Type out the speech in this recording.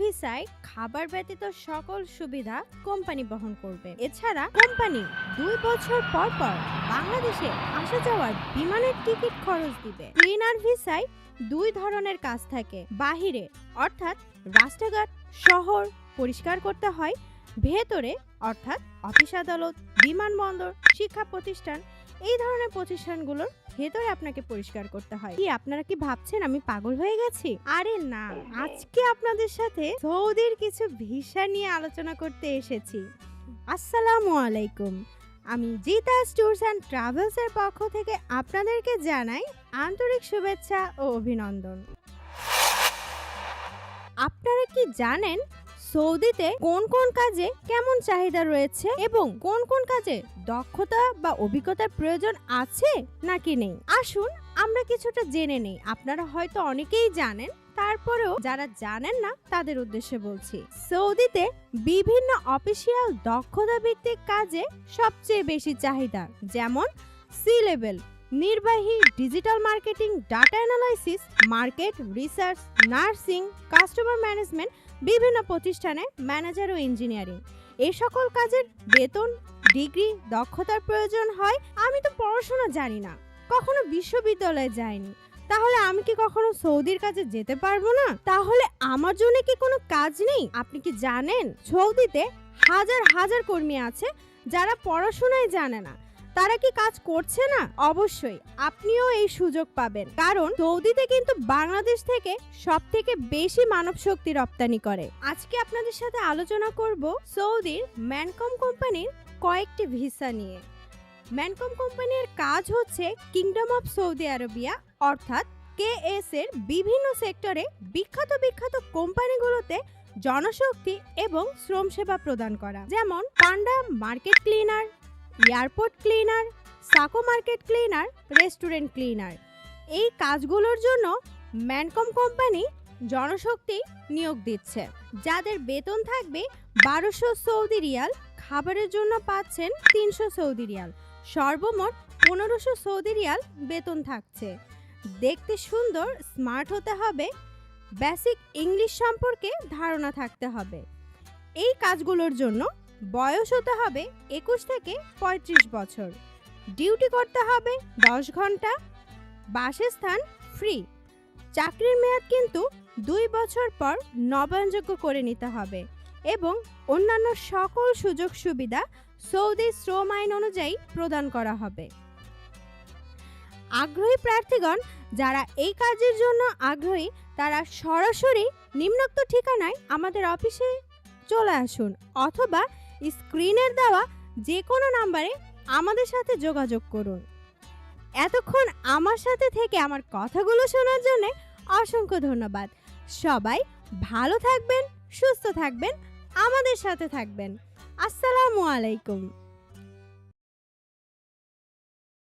ভিসায় খাবার ব্যতীত সকল সুবিধা কোম্পানি বহন করবে। এছাড়া কোম্পানি 2 বছর পর পর বাংলাদেশে আসা যাওয়ার বিমানের টিকিট খরচ দিবে। ক্লিনার ভিসায় 2 ধরনের কাজ থাকে। বাহিরে অর্থাৎ রাস্তাঘাট শহর পরিষ্কার করতে হয়, ভেতরে অর্থাৎ অফিস আদালত বিমানবন্দর শিক্ষা প্রতিষ্ঠান এই ধরনের প্রতিষ্ঠানগুলোর ভেতরে আপনাকে পরিষ্কার করতে হয়। কি আপনারা কি ভাবছেন আমি পাগল হয়ে গেছি? আরে না, আজকে আপনাদের সাথে সৌদির কিছু ভিসা নিয়ে আলোচনা করতে এসেছি। আসসালামু আলাইকুম, আমি জিতাস ট্যুরস অ্যান্ড ট্রাভেলস এর পক্ষ থেকে আপনাদেরকে জানাই আন্তরিক শুভেচ্ছা ও অভিনন্দন। আপনারা কি জানেন সৌদিতে কোন কোন কাজে কেমন চাহিদা রয়েছে এবং কোন কোন কাজে দক্ষতা বা অভিজ্ঞতার প্রয়োজন আছে নাকি নেই? আসুন আমরা কিছুটা জেনে নেই। আপনারা হয়তো অনেকেই জানেন, তারপরেও যারা জানেন না তাদের উদ্দেশ্যে বলছি। সৌদিতে বিভিন্ন অফিসিয়াল দক্ষতা ভিত্তিক কাজে সবচেয়ে বেশি চাহিদা, যেমন সি লেভেল নির্বাহী, digital marketing, data analysis, market research, nursing, customer management, বিভিন্ন প্রতিষ্ঠানে ম্যানেজার ও ইঞ্জিনিয়ারিং। এই সকল কাজের বেতন, ডিগ্রি, দক্ষতার প্রয়োজন হয়। আমি তো পড়াশোনা জানি না, কখনো বিশ্ববিদ্যালয়ে যাইনি, তাহলে আমি কি কখনো সৌদির কাজে যেতে পারবো না? তাহলে আমার জন্য কি কোনো কাজ নেই? আপনি কি জানেন সৌদিতে হাজার হাজার কর্মী আছে যারা পড়াশোনাই জানে না, তারা কি কাজ করছে না? অবশ্যই আপনিও এই সুযোগ পাবেন, কারণ সৌদিতে কিন্তু বাংলাদেশ থেকে সবথেকে বেশি মানব শক্তি রপ্তানি করে। আজকে আপনাদের সাথে আলোচনা করব সৌদির ম্যানকম কোম্পানির কয়েকটি ভিসা নিয়ে। ম্যানকম কোম্পানির কাজ হচ্ছে কিংডম অফ সৌদি আরবিয়া অর্থাৎ KS এর বিভিন্ন সেক্টরে বিখ্যাত বিখ্যাত কোম্পানিগুলোতে জনশক্তি এবং শ্রম সেবা প্রদান করা, যেমন Panda market cleaner, airport cleaner, সাকো মার্কেট ক্লিনার, রেস্টুরেন্ট ক্লিনার। এই কাজগুলোর জন্য ম্যানকম কোম্পানি জনশক্তি নিয়োগ দিচ্ছে, যাদের বেতন থাকবে 1200 সৌদি রিয়াল, খাবারের জন্য পাচ্ছেন 300 সৌদি রিয়াল, সর্বমোট 1500 সৌদি রিয়াল বেতন থাকছে। দেখতে সুন্দর, স্মার্ট হতে হবে, বেসিক ইংলিশ সম্পর্কে ধারণা থাকতে হবে। এই কাজগুলোর জন্য বয়স হতে হবে 21 থেকে 35 বছর, ডিউটি করতে হবে 10 ঘন্টা, বাসস্থান ফ্রি। চাকরির মেয়াদ কিন্তু 2 বছর পর নবায়নযোগ্য করে নিতে হবে এবং অন্যান্য সকল সুযোগ সুবিধা সৌদি শ্রম আইন অনুযায়ী প্রদান করা হবে। আগ্রহী প্রার্থীগণ যারা এই কাজের জন্য আগ্রহী, তারা সরাসরি নিম্নোক্ত ঠিকানায় আমাদের অফিসে চলে আসুন অথবা স্ক্রিনের দেওয়া যে কোনো নাম্বারে আমাদের সাথে যোগাযোগ করুন। এতক্ষণ আমার সাথে থেকে আমার কথাগুলো শোনার জন্য অসংখ্য ধন্যবাদ। সবাই ভালো থাকবেন, সুস্থ থাকবেন, আমাদের সাথে থাকবেন। আসসালামু আলাইকুম।